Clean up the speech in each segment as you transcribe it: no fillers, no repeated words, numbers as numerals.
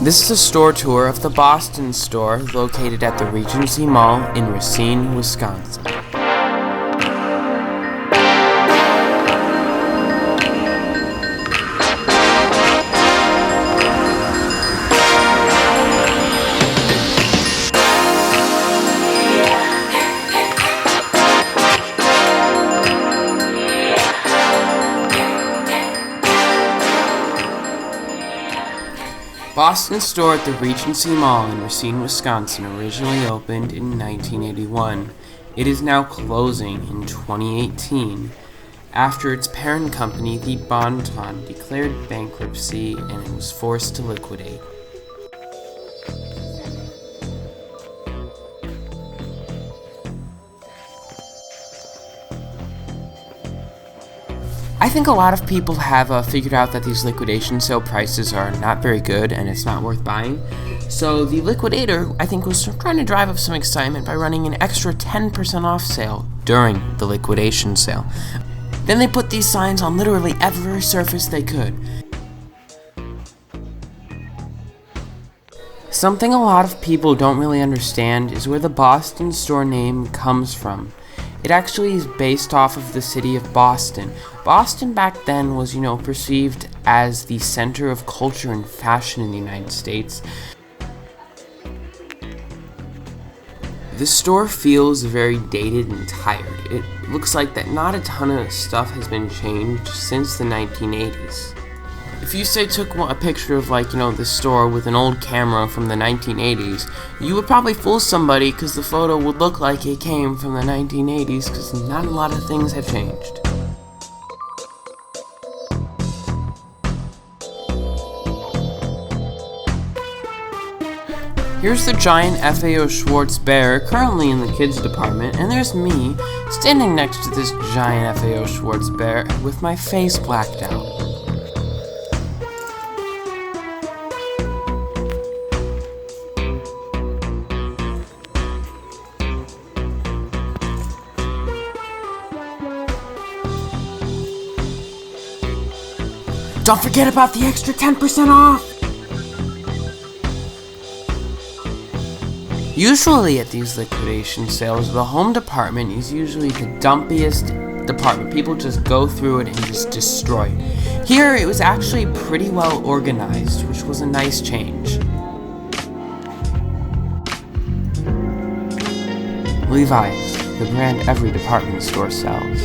This is a store tour of the Boston store located at the Regency Mall in Racine, Wisconsin. Boston store at the Regency Mall in Racine, Wisconsin originally opened in 1981. It is now closing in 2018 after its parent company, the Bon-Ton, declared bankruptcy and it was forced to liquidate. I think a lot of people have figured out that these liquidation sale prices are not very good and it's not worth buying. So the liquidator, I think, was trying to drive up some excitement by running an extra 10% off sale during the liquidation sale. Then they put these signs on literally every surface they could. Something a lot of people don't really understand is where the Boston store name comes from. It actually is based off of the city of Boston. Boston back then was, perceived as the center of culture and fashion in the United States. This store feels very dated and tired. It looks like that not a ton of stuff has been changed since the 1980s. If you took a picture of this store with an old camera from the 1980s, you would probably fool somebody because the photo would look like it came from the 1980s because not a lot of things have changed. Here's the giant FAO Schwartz bear currently in the kids department, and there's me standing next to this giant FAO Schwartz bear with my face blacked out. Don't forget about the extra 10% off! Usually at these liquidation sales, the home department is usually the dumpiest department. People just go through it and just destroy it. Here, it was actually pretty well organized, which was a nice change. Levi's, the brand every department store sells.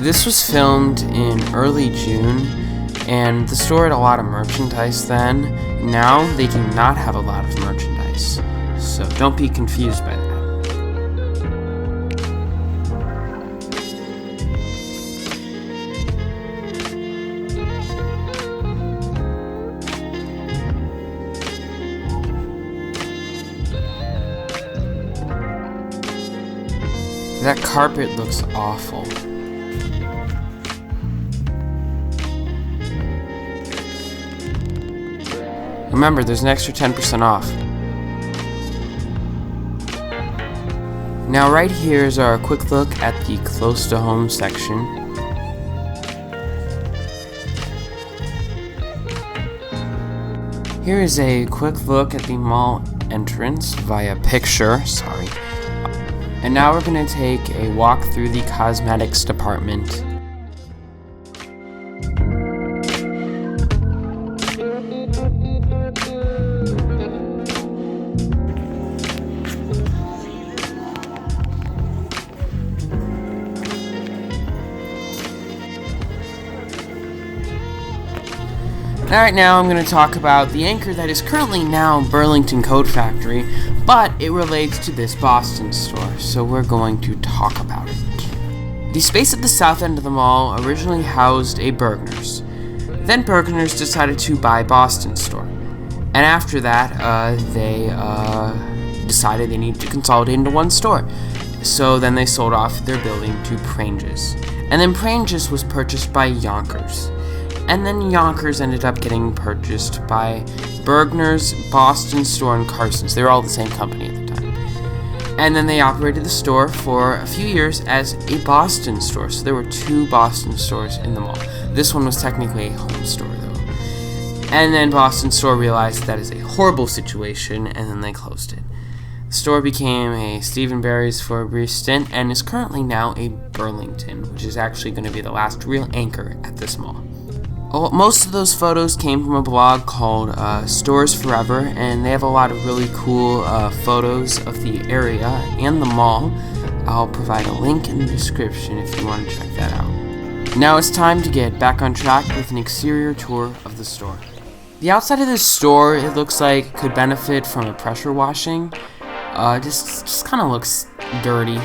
This was filmed in early June, and the store had a lot of merchandise then. Now, they do not have a lot of merchandise, so don't be confused by that. That carpet looks awful. Remember, there's an extra 10% off. Now right here is our quick look at the close to home section. Here is a quick look at the mall entrance via picture, And now we're going to take a walk through the cosmetics department. Alright, now I'm going to talk about the anchor that is currently now Burlington Coat Factory, but it relates to this Boston store, so we're going to talk about it. The space at the south end of the mall originally housed a Bergner's. Then Bergner's decided to buy Boston store. And after that, they decided they needed to consolidate into one store. So then they sold off their building to Pranges. And then Pranges was purchased by Yonkers. And then Yonkers ended up getting purchased by Bergner's, Boston store, and Carson's. They were all the same company at the time. And then they operated the store for a few years as a Boston store. So there were 2 Boston stores in the mall. This one was technically a home store, though. And then Boston store realized that is a horrible situation, and then they closed it. The store became a Steve & Barry's for a brief stint, and is currently now a Burlington, which is actually going to be the last real anchor at this mall. Most of those photos came from a blog called Stores Forever, and they have a lot of really cool photos of the area and the mall. I'll provide a link in the description if you want to check that out. Now it's time to get back on track with an exterior tour of the store. The outside of this store, it looks like, could benefit from a pressure washing. Just kind of looks dirty.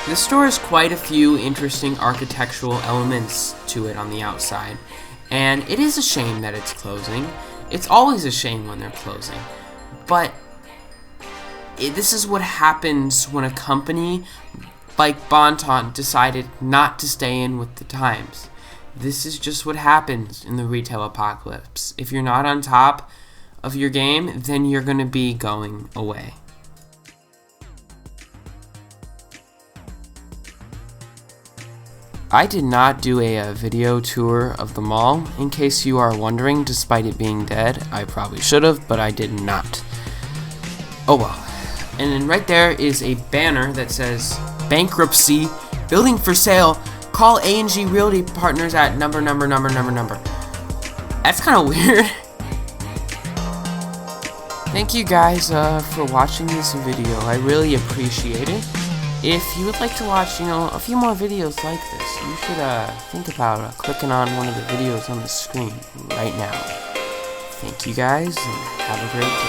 This store has quite a few interesting architectural elements to it on the outside, and it is a shame that it's closing. It's always a shame when they're closing, but this is what happens when a company like Bon-Ton decided not to stay in with the times. This is just what happens in the retail apocalypse. If you're not on top of your game, then you're going to be going away. I did not do a video tour of the mall, in case you are wondering, despite it being dead. I probably should have, but I did not. Oh well. And then right there is a banner that says, bankruptcy, building for sale, call A&G Realty Partners at number. That's kind of weird. Thank you guys for watching this video. I really appreciate it. If you would like to watch, a few more videos like this, you should think about clicking on one of the videos on the screen right now. Thank you guys, and have a great day.